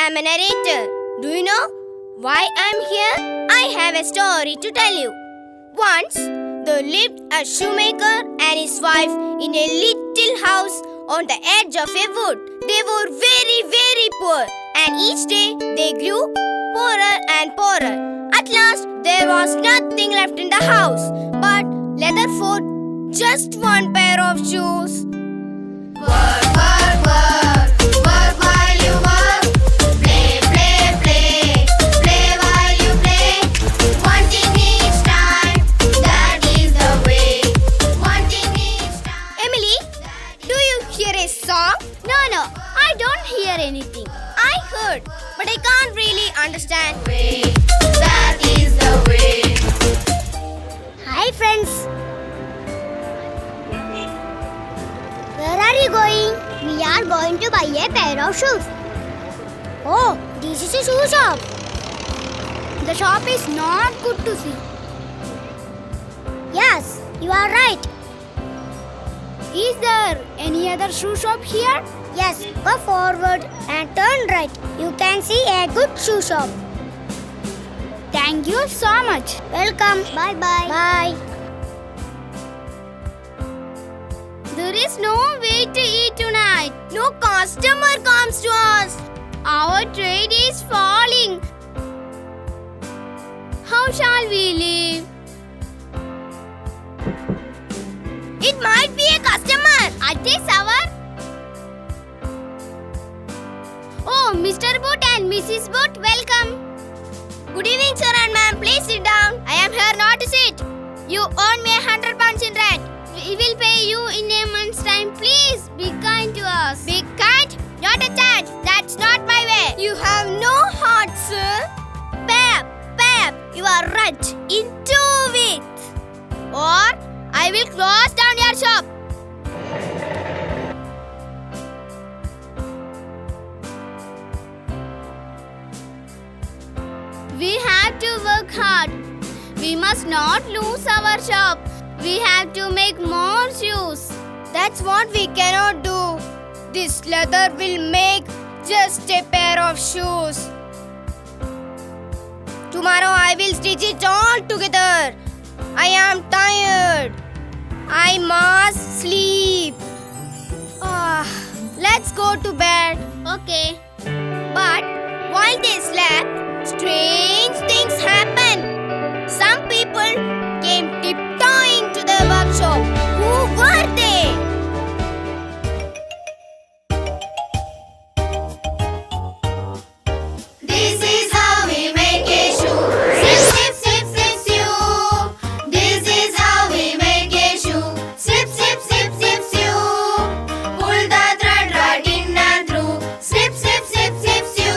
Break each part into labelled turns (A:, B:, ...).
A: am a narrator. Do you know why I'm here? I have a story to tell you. Once, there lived a shoemaker and his wife in a little house on the edge of a wood. They were very, very poor, and each day they grew poorer and poorer. At last, there was nothing left in the house but leather for just one pair of shoes. Work, work, work, work while you work. Play, play, play, play while you play. One thing each time, that is the way. One thing each time. Emily, do you hear a song? No, I don't hear anything. I heard, but I can't really understand. That is the way. Hi friends. Where are you going? We are going to buy a pair of shoes. Oh, this is a shoe shop. The shop is not good to see. Yes, you are right. Is there any other shoe shop here? Yes, go forward and turn right. You can see a good shoe shop. Thank you so much. Welcome. Bye-bye. Bye. There is no way to eat tonight. No customer comes to us. Our trade is falling. How shall we live? It might be a customer at this hour. Oh, Mr. Boot and Mrs. Boot, welcome. Good evening, sir and ma'am. Please sit down. I am here not to sit. You owe me £100 in rent. We will pay you in a month's time. Please be kind to us. Be kind? Not a chance. That's not my way. You have no heart, sir. Pep, you are right. In 2 weeks. Or I will close down your shop. We have to work hard. We must not lose our shop. We have to make more shoes. That's what we cannot do. This leather will make just a pair of shoes. Tomorrow I will stitch it all together. I am tired. I must sleep. Let's go to bed. Okay. But while they slept, strange things happened. Some people came tiptoeing to the workshop. Who were they? This is how we make a shoe. Snip, snip, snip, snip, snip. This is how we make a shoe. Snip, snip, snip, snip, snip. Pull the thread right in and through. Snip, snip, snip, snip, snip.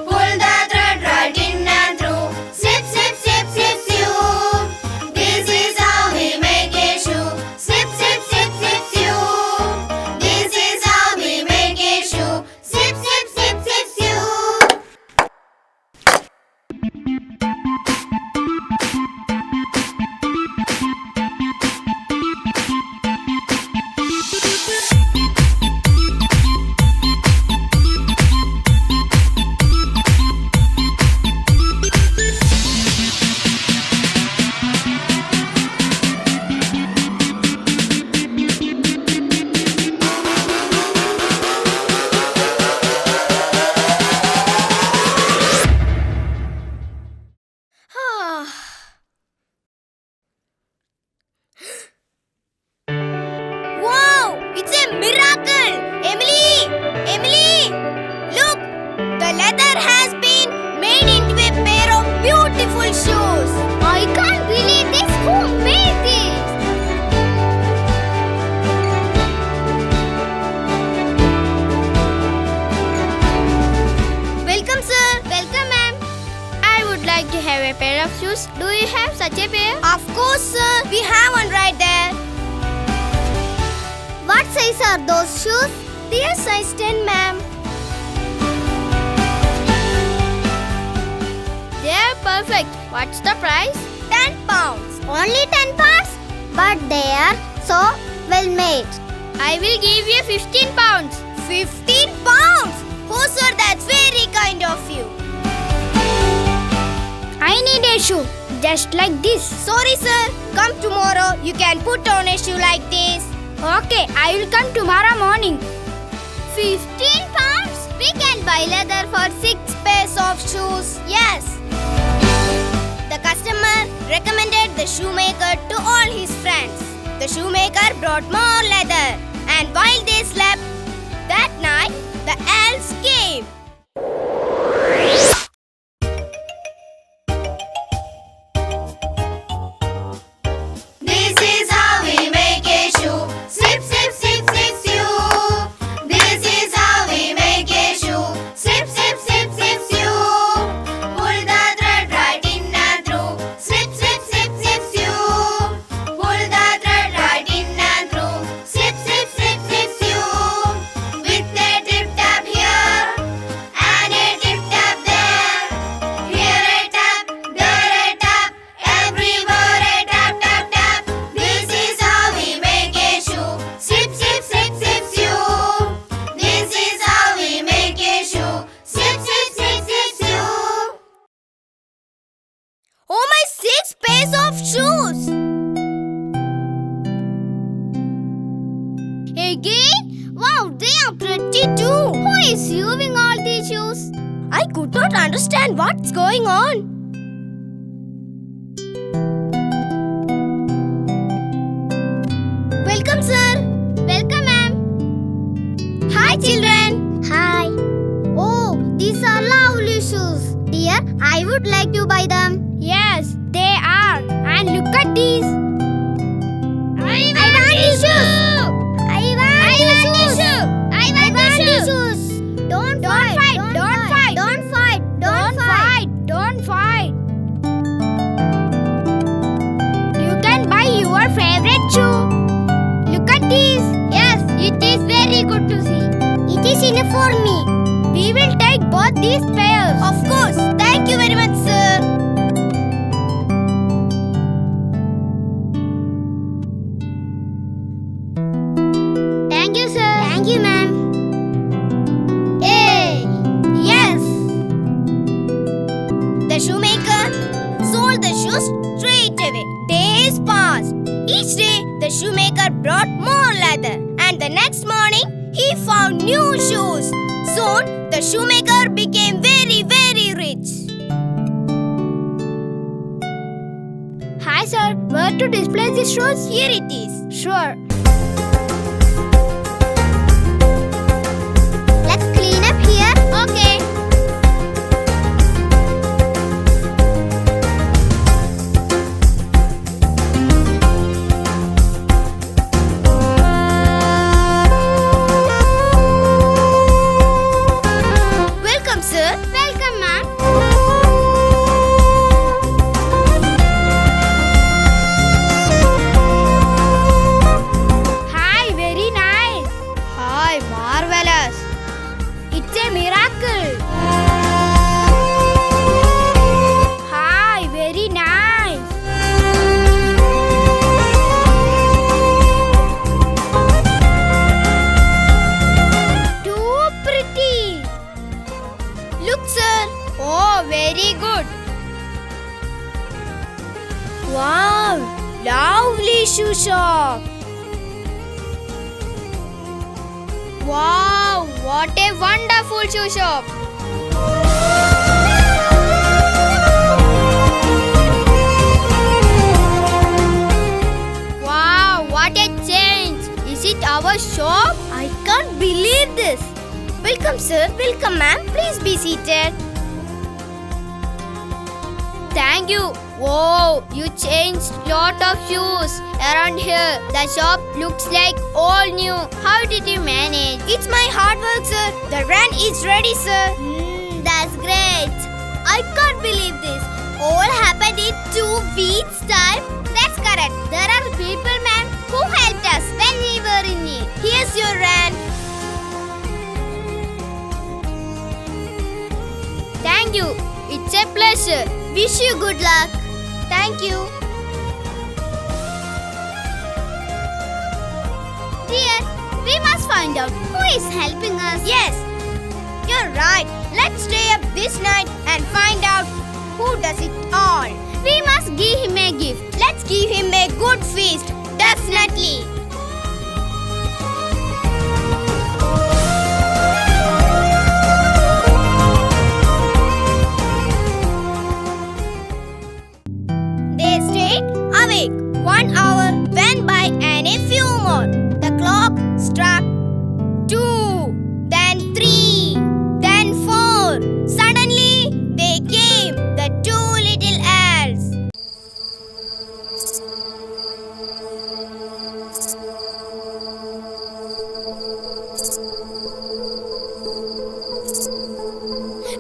A: Pull the thread right in and through. Snip, snip, snip, snip, snip. This is how we make a shoe. Snip, snip, snip, snip, snip. This is how we make a shoe. Snip, snip, snip, snip, snip. Wow! It's a miracle! Emily! Look! The leather has been made into a pair of beautiful shoes. I can't believe this. Who made this? Welcome, sir. Welcome, ma'am. I would like to have a pair of shoes. Do you have such a pair? Of course, sir. We have one right there. What size are those shoes? They are size 10, ma'am. They are perfect. What's the price? £10. Only 10 pounds? But they are so well made. I will give you £15. £15? Oh, sir, that's very
B: shoe, just like this.
A: Sorry, sir. Come tomorrow. You can put on a shoe like this.
B: Okay, I will come tomorrow morning.
A: 15 pounds? We can buy leather for 6 pairs of shoes. Yes. The customer recommended the shoemaker to all his friends. The shoemaker brought more leather, and while they slept, that night the elves came.
C: This is how we make a shoe. Snip, snip, snip, snip, snip. This is how we make a shoe. Snip, snip, snip, snip, snip. Pull the thread right in and through. Snip, snip, snip, snip, snip. Pull the thread right in and through. Snip, snip, snip, snip, snip. With a tip tap here and a tip tap there. Here a tap, there a tap, everywhere a tap, tap, tap. This is how we make a shoe. Snip, snip, snip, snip, snip. This is how we make a shoe. Snip, snip, snip, snip, snip.
A: Oh, my 6 pairs of shoes! Again? Wow, they are pretty too. Who is sewing all these shoes? I could not understand what's going on. Welcome, sir. Welcome, ma'am. Hi, children.
B: Hi. Oh, these are lovely shoes. Dear, I would like to buy them. Yes, they are. And look at these. I want these shoes. I want these shoes. I want these shoes. Don't fight. Don't fight. Don't fight. Don't fight. Don't fight. You can buy your favorite shoe. Look at these. Yes, it is very good to see. It is enough for me. We will take both these pairs.
A: Of course. Thank you very much, sir.
B: Thank you, sir. Thank you, ma'am.
A: Hey! Yes! The shoemaker sold the shoes straight away. Days passed. Each day, the shoemaker brought more leather. And the next morning, he found new shoes. Soon, the shoemaker became very, very rich.
B: Hi, sir. Where to display these shoes?
A: Here it is.
B: Sure. Let's clean up here.
A: Okay. Welcome, sir.
B: Welcome, ma'am. Hi, very nice.
A: Hi, marvelous.
B: It's a miracle. Hi, very nice. Too pretty.
A: Look, sir. Oh, very good. Wow, lovely shoe shop.
B: Wow, what a wonderful shoe shop. Wow, what a change. Is it our shop?
A: I can't believe this. Welcome, sir. Welcome, ma'am. Please be seated.
B: Thank you. Whoa, you changed lot of shoes around here. The shop looks like all new. How did you manage?
A: It's my hard work, sir. The run is ready, sir. That's great. I can't believe this. All happened in 2 weeks' time. That's correct. There are people, ma'am, who helped us when we were in need. Here's your rent.
B: Thank you. It's a pleasure.
A: Wish you good luck. Thank you. Dear, we must find out who is helping us. Yes, you're right. Let's stay up this night and find out who does it all.
B: we must give him a gift.
A: Let's give him a good feast. Definitely. They stayed awake. 1 hour went by and a few more. The clock struck 2, then 3, then 4. Suddenly they came, the 2 little elves.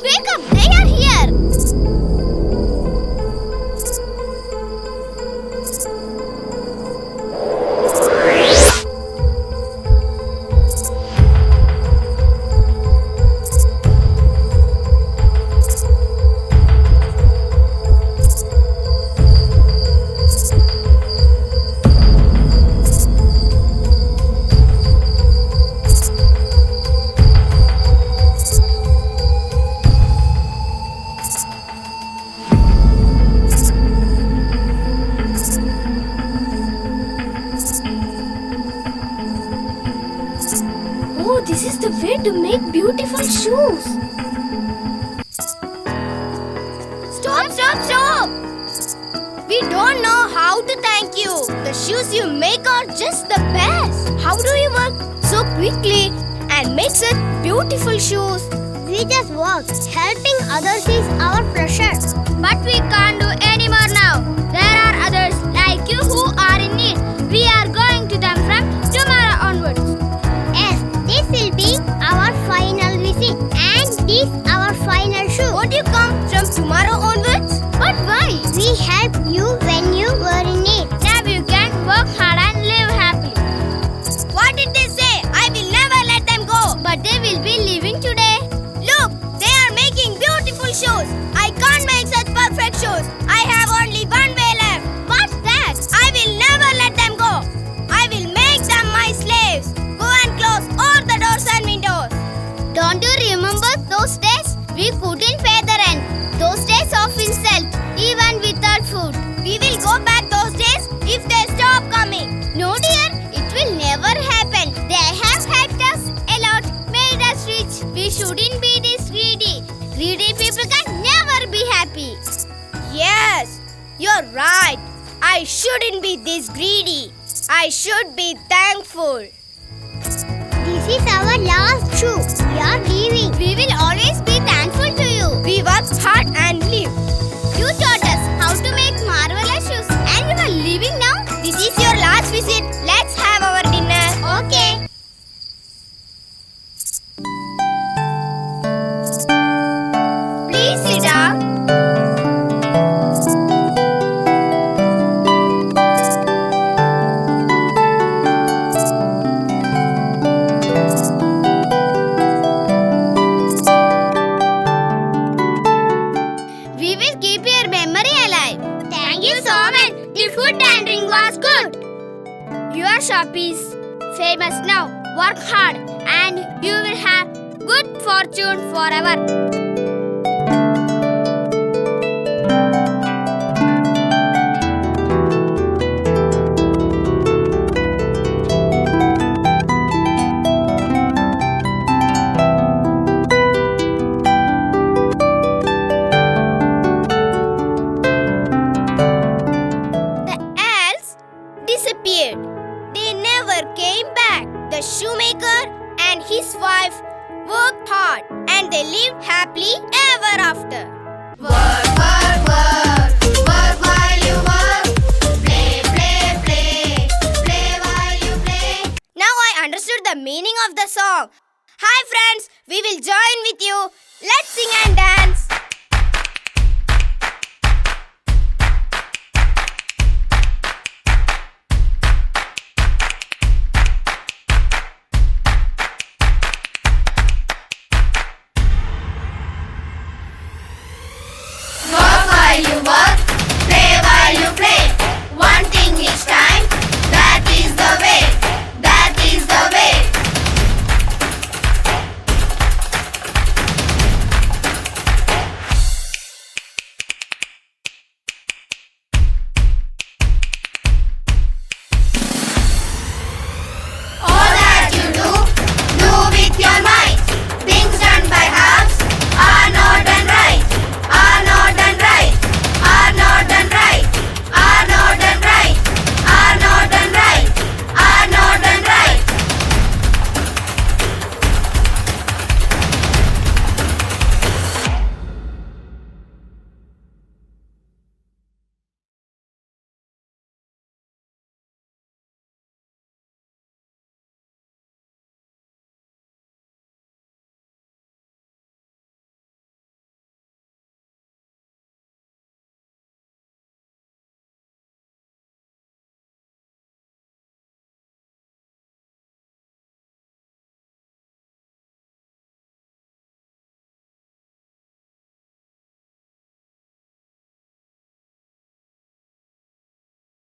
B: Wake up, they are here. Oh, this is the way to make beautiful shoes.
A: Stop, stop, stop! We don't know how to thank you. The shoes you make are just the best. How do you work so quickly and make such beautiful shoes?
B: We just work. Helping others is our pleasure. But we can't do any more now. There are others like you who are in need. We are going to them from tomorrow onwards. Yes, this will be our final visit. And this our final shoe.
A: Won't you come from tomorrow onwards?
B: But why? We helped you when you were in need. Now you can work hard and live happily.
A: What did they say? I will never let them go.
B: But they will be leaving today.
A: Look, they are making beautiful shoes. I can't make such perfect shoes. I have only one way left.
B: What's that?
A: I will never let them go. I will make them my slaves. Go and close all the doors and windows.
B: Don't you remember those days? We couldn't pay the rent. Those days of insult, even without food.
A: We will go back those days if they stop coming.
B: No dear, it will never happen. They have helped us a lot, made us rich. We shouldn't be this greedy. Greedy people can never be happy.
A: Yes, you're right. I shouldn't be this greedy. I should be thankful.
B: This is our last shoe. We are leaving. We will always be thankful to you.
A: We work hard and live.
B: You taught us how to make marvelous shoes. And you are leaving now?
A: This is your last visit. Let's have our dinner.
B: Okay.
A: Please sit down.
B: We will keep your memory alive. Thank you so much. The food and drink was good. Your shop is famous now. Work hard and you will have good fortune forever.
A: The elves disappeared. They never came back. The shoemaker and his wife worked hard and they lived happily ever after.
C: Work, work, work. Work while you work. Play, play, play. Play while you play.
A: Now I understood the meaning of the song. Hi friends, we will join with you. Let's sing and dance.